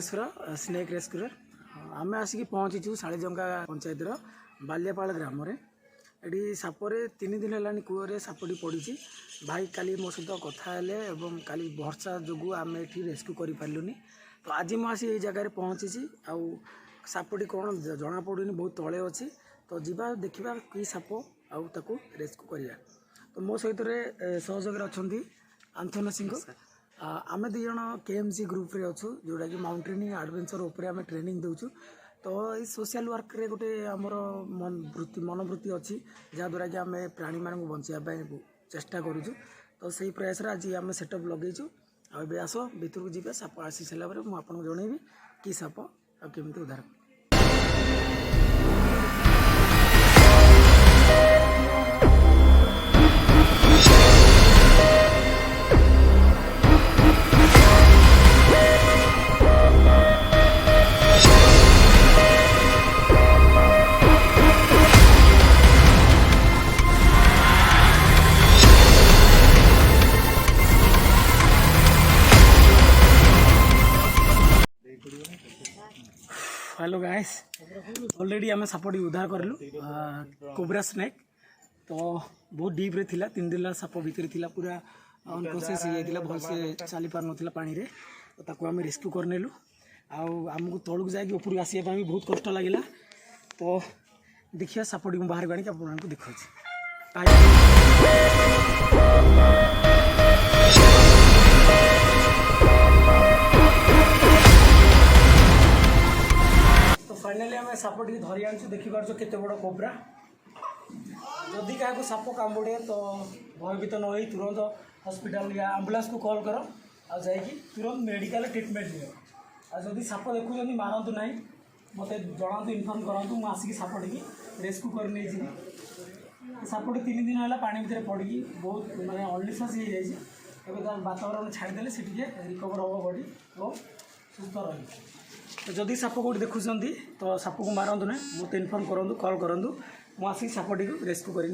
Yogeshwar snake rescuer आम आसिक पहुँचीचु शालीजंगा पंचायत बालियापाड़ ग्राम ये सापरे 3 दिन है कूअरे सापटी पड़ी भाई काली मो सहित कथा काली वर्षा जो आम ये रेस्क्यू कर पार्लुनि तो आज मुझे ये जगह पहुँची आउ सापटी कौन जना पड़ूनी बहुत तले अच्छी तो जीवा देखा कि साप आउ ताकू रेस्क्यू करिया तो मो सहित सहयोग अच्छा आंथन सिंह आम दिज केएमसी ग्रुप रे अच्छु जोटा कि माउंटेनिंग एडवेंचर उपर आम ट्रेनिंग देचु तो ये सोशल वर्क रे गोटे आमर मनोवृत्ति अच्छी जहाँद्वारा कि आम प्राणी मान बचाई चेष्टा करूँ तो सही प्रयास आज आम सेटअप लगेचु आबे आस भीतर को जी साप आसी सारा मुझे जनइबी कि साप आ केमती उद्धार हेलो गाइस ऑलरेडी आम सापटी उद्धार करलु कोबरा स्नेक तो बहुत डीप रे थिला 3 दिन साप भीतर थिला पूरा अनकॉन्शियस हो जाता भल से चली पार नाला पानी रे तो ताको आम रेस्क्यू करनेलु आमको तलू जाकि ऊपर आसवाई भी बहुत कष्ट लगे तो देखिए सापटी को बाहर आनिक आपको देखा फाइनाली आम सापटी धरी आनी देखिपार केते बड़ कोबरा जदि क्या साप कामुड़े तो भयभीत न हो तुरंत हॉस्पिटल या एम्बुलेंस को कॉल कर आ जाकि तुरंत मेडिकल ट्रीटमेंट दियो आदि साप देखुं मारतु ना मत जनातु इनफर्म करूँ मुझे आसिक सापटी की रेस्क्यू कर सापटी 3 दिन है पानी भितर पड़ी बहुत मानने अननिश्वास हो जाए वातावरण छाड़देले से रिकवर हम बॉडी और सुस्थ रही तो जदि साप कौट देखुं तो साप को मारतु ना मत इनफर्म करूँ कॉल करूँ मुझे आसिक सापटी को रेस्क्यू कर